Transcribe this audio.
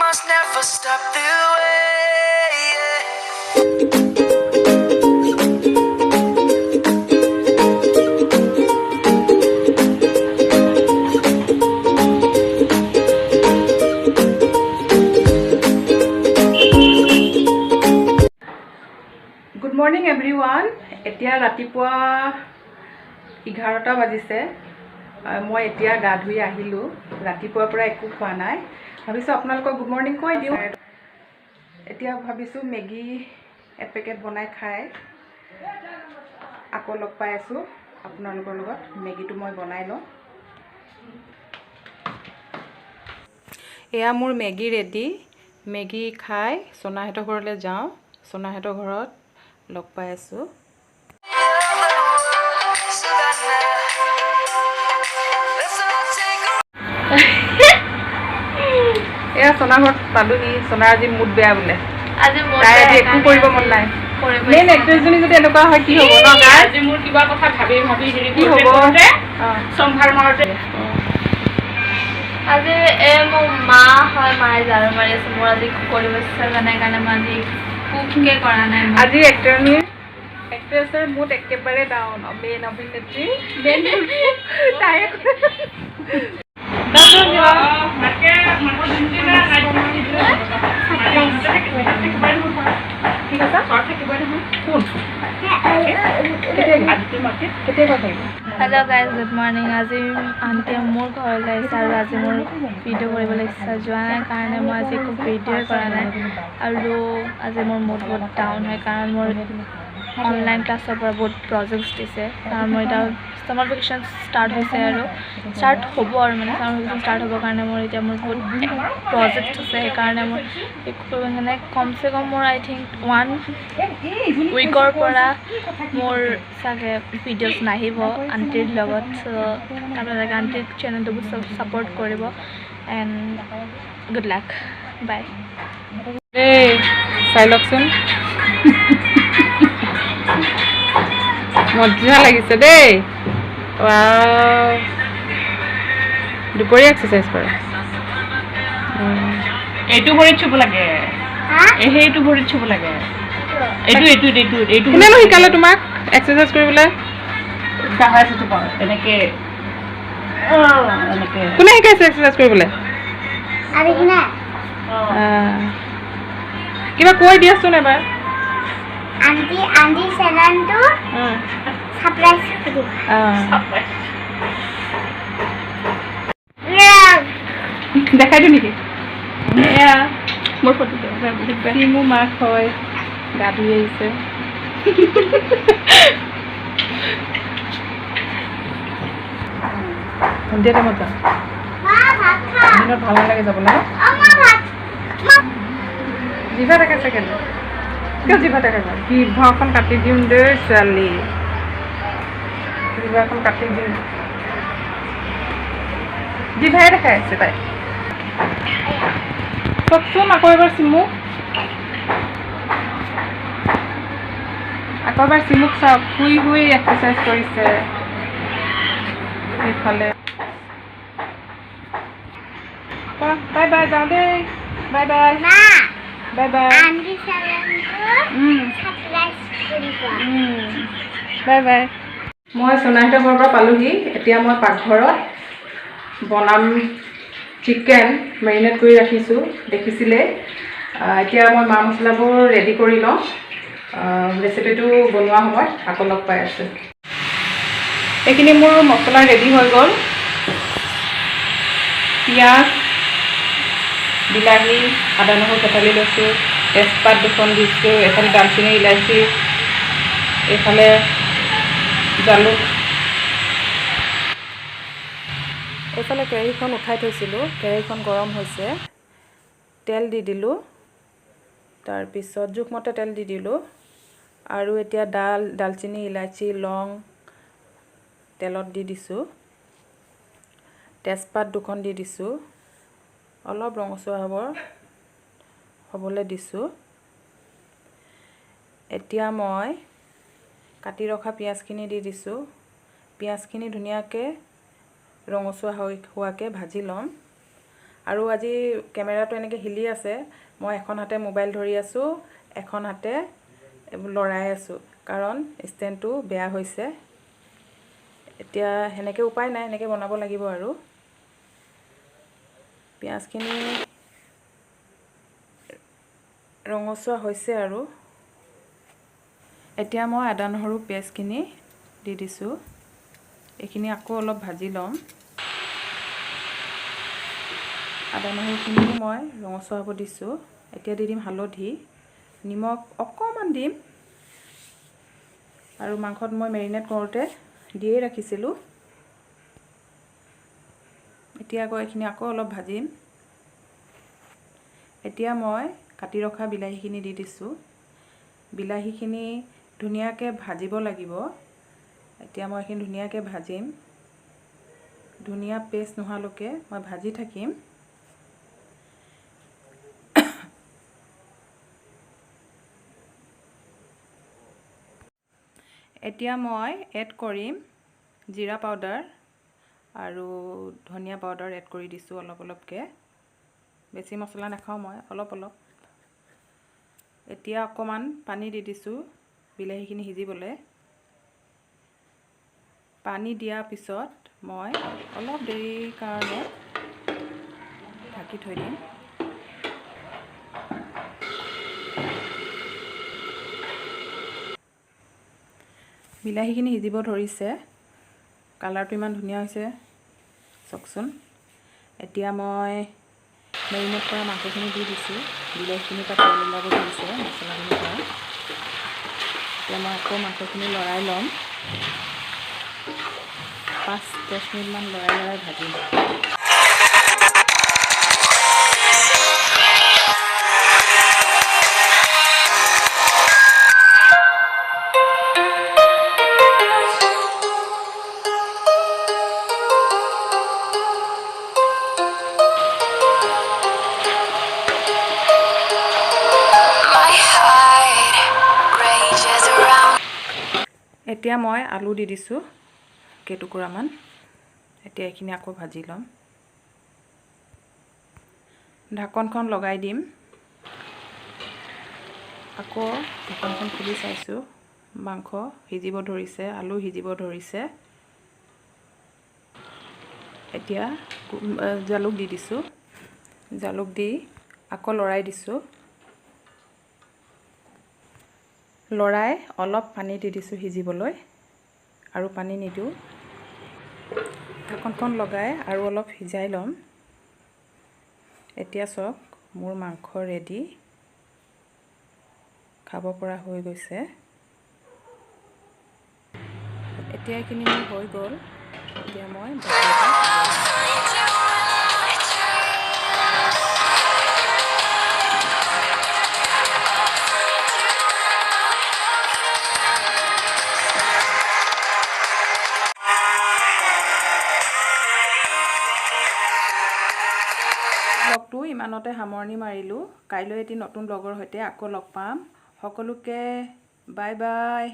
must never stop the way. Good morning everyone. এতিয়া ৰাতিপুৱা 11টা বাজিছে। মই এতিয়া গা ধুই আহিলোঁ। ৰাতিপুৱাৰ পৰা একো খোৱা নাই। ভাবিছোঁ আপোনালোকক গুড মৰ্ণিং কৈ দিওঁ। এতিয়া ভাবিছোঁ মেগী এপেকেট বনাই খাই আকৌ লগ পাই আছোঁ আপোনালোকৰ লগত। মেগীটো মই বনাই লওঁ। এয়া মোৰ মেগী ৰেডি। মেগী খাই সোনাহঁতৰ ঘৰলৈ যাওঁ। সোনাহঁতৰ ঘৰত লগ পাই আছোঁ। এয়া সোনা ঘৰত পালোহি। সোনাৰ আজি মুড বেয়া বোলে। তাই আজি একো কৰিব মন নাই। মেইন এক্ট্ৰেছজনী যদি এনেকুৱা হয় কি হ'ব ন? আজি মোৰ কিবা কথা ভাবি কি হ'ব? সম্ভাৰ মাৰোতে আজি মোৰ মা হয়, মায়ে ঝাৰু মাৰি আছে। মোৰ আজি কৰিব ইচ্ছা যোৱা নাই কাৰণে মই আজি কুকে কৰা নাই। আজি এক্ট্ৰেছৰ মুড একেবাৰে ডাউন। মেইন অভিনেত্ৰী তাই হেল্ল' গাইজ, গুড মৰ্ণিং। আজি আণ্টিয়ে মোৰ ঘৰলৈ আহিছে আৰু আজি মোৰ ভিডিঅ' কৰিবলৈ ইচ্ছা যোৱা নাই কাৰণে মই আজি একো ভিডিঅ'ই কৰা নাই। আৰু আজি মোৰ মুড বহুত ডাউন হয় কাৰণ মোৰ অনলাইন ক্লাছৰ পৰা বহুত প্ৰজেক্টছ দিছে। কাৰণ মই এতিয়া ছামাৰ ভেকেশ্যন ষ্টাৰ্ট হৈছে আৰু ষ্টাৰ্ট হ'ব আৰু মানে ছামাৰ ভেকেশ্যন ষ্টাৰ্ট হ'বৰ কাৰণে মোৰ বহুত প্ৰজেক্টছ আছে। সেইকাৰণে মই মানে কমচে কম মোৰ আই থিংক 1 উইকৰ পৰা মোৰ চাগে ভিডিঅ'ছ নাহিব আণ্টিৰ লগত। চ' আপোনালোকে আণ্টিৰ চেনেলটো ছাপোৰ্ট কৰিব এণ্ড গুড লাক। বাই। চাই লওকচোন। মজা লাগিছে দেই। দুপৰীয়া এক্সাৰচাইজ কৰে। এইটো ভৰিত চুব লাগে, সেইটো ভৰিত চুব লাগে। এইটো কোনেনো শিকালে তোমাক এক্সাৰচাইজ কৰিবলৈ? এনেকে কোনে শিকাইছে এক্সাৰচাইজ কৰিবলৈ? কিবা কৈ দিয়াচোন এবাৰ। আন্টি চেনেলটো সাবস্ক্ৰাইব কৰিব। দেখাই দিওঁ নেকি? এয়া মোৰ ফটো চিমু মাক হয়, গা ধুই আহিছে। সন্ধিয়া টাইমত যাম। দিনত ভাল নালাগে যাবলৈ। জিভা থাকে চাগে। কিয় জিভা থাকে? জিভাখন কাটি দিওঁ দেই ছোৱালী। জিভাখন কাটি দিওঁ। জিভাই দেখাই আছে তাই। চকচোন আকৌ এবাৰ চিমুক। আকৌ এবাৰ চিমুক চাওক। শুই শুই এক্সাৰচাইজ কৰিছে সেইফালে। বাই বাই, যাওঁ দেই। Bye bye. Bye bye. Aunty চেনেলটো সাবস্ক্ৰাইব কৰিব। Bye bye. মই সোনাহঁতৰ ঘৰৰ পৰা পালোহি। এতিয়া মই পাকঘৰত বনাম চিকেন। মেৰিনেট কৰি ৰাখিছোঁ, দেখিছিলে। এতিয়া মই মা মছলাবোৰ ৰেডি কৰি লওঁ। ৰেচিপিটো বনোৱা সময়ত আকৌ লগ পাই আছোঁ। এইখিনি মোৰ মছলা ৰেডি হৈ গ'ল। পিঁয়াজ, বিলাহী, আদা নহৰু থেতালি লৈছোঁ, তেজপাত 2খন দিছোঁ, এফালে দালচেনি ইলাচি, এইফালে জালুক। এইফালে কেৰাহীখন উঠাই থৈছিলোঁ। কেৰাহীখন গৰম হৈছে। তেল দি দিলোঁ। তাৰপিছত জোখমতে তেল দি দিলোঁ। আৰু এতিয়া দালচেনি ইলাচি লং তেলত দি দিছোঁ। তেজপাত 2খন দি দিছোঁ। অলপ ৰঙচুৱা হ'বলৈ দিছোঁ। এতিয়া মই কাটি ৰখা পিঁয়াজখিনি দি দিছোঁ। পিঁয়াজখিনি ধুনীয়াকৈ ৰঙচুৱা হোৱাকৈ ভাজি ল'ম। আৰু আজি কেমেৰাটো এনেকৈ হিলি আছে, মই এখন হাতে মোবাইল ধৰি আছোঁ, এখন হাতে লৰাই আছোঁ, কাৰণ ষ্টেণ্ডটো বেয়া হৈছে। এতিয়া সেনেকৈ উপায় নাই, এনেকৈ বনাব লাগিব আৰু। পিঁয়াজখিনি ৰঙচুৱা হৈছে আৰু। এতিয়া মই আদা নহৰু পেষ্টখিনি দি দিছোঁ, এইখিনি আকৌ অলপ ভাজি ল'ম। আদা নহৰুখিনিও মই ৰঙচুৱা হ'ব দিছোঁ। এতিয়া দি দিম হালধি, নিমখ অকণমান দিম, আৰু মাংসত মই মেৰিনেট কৰোঁতে দিয়েই ৰাখিছিলোঁ। এতিয়া আকৌ এইখিনি আকৌ অলপ ভাজিম। এতিয়া মই কাটি ৰখা বিলাহীখিনি দি দিছোঁ। বিলাহীখিনি ধুনীয়াকৈ ভাজিব লাগিব। এতিয়া মই এইখিনি ধুনীয়াকৈ ভাজিম, ধুনীয়া পেষ্ট নোহোৱালৈকে মই ভাজি থাকিম। এতিয়া মই এড কৰিম জিৰা পাউডাৰ আৰু ধনিয়া পাউডাৰ এড কৰি দিছোঁ অলপ অলপকৈ। বেছি মছলা নাখাওঁ মই, অলপ অলপ। এতিয়া অকণমান পানী দি দিছোঁ বিলাহীখিনি সিজিবলৈ। পানী দিয়াৰ পিছত মই অলপ দেৰিৰ কাৰণে ঢাকি থৈ দিম। বিলাহীখিনি সিজিব ধৰিছে, কালাৰটো ইমান ধুনীয়া হৈছে চাওকচোন। এতিয়া মই মেৰিনেট কৰা মাংসখিনি দি দিছোঁ, বিলাহীখিনিৰ পৰা তেল ওলাব ধৰিছে মছলাখিনিৰ পৰা। এতিয়া মই আকৌ মাংসখিনি লৰাই ল'ম, 5-10 মিনিটমান লৰাই ভাজিম। এতিয়া মই আলু দি দিছোঁ কেইটুকুৰামান। এতিয়া এইখিনি আকৌ ভাজি ল'ম, ঢাকনখন লগাই দিম। আকৌ ঢাকনখন খুলি চাইছোঁ, মাংস সিজিব ধৰিছে, আলু সিজিব ধৰিছে। এতিয়া জালুক দি দিছোঁ, জালুক দি আকৌ লৰাই দিছোঁ। লৰাই অলপ পানী দি দিছোঁ সিজিবলৈ, আৰু পানী নিদিওঁ। ঢাকনখন লগাই আৰু অলপ সিজাই ল'ম। এতিয়া চাওক মোৰ মাংস ৰেডি, খাব পৰা হৈ গৈছে। এতিয়া এইখিনি মোৰ হৈ গ'ল। এতিয়া মই ব্লগটো ইমানতে সামৰণি মাৰিলোঁ। কাইলৈ এটি নতুন ব্লগৰ সৈতে আকৌ লগ পাম। সকলোকে বাই বাই।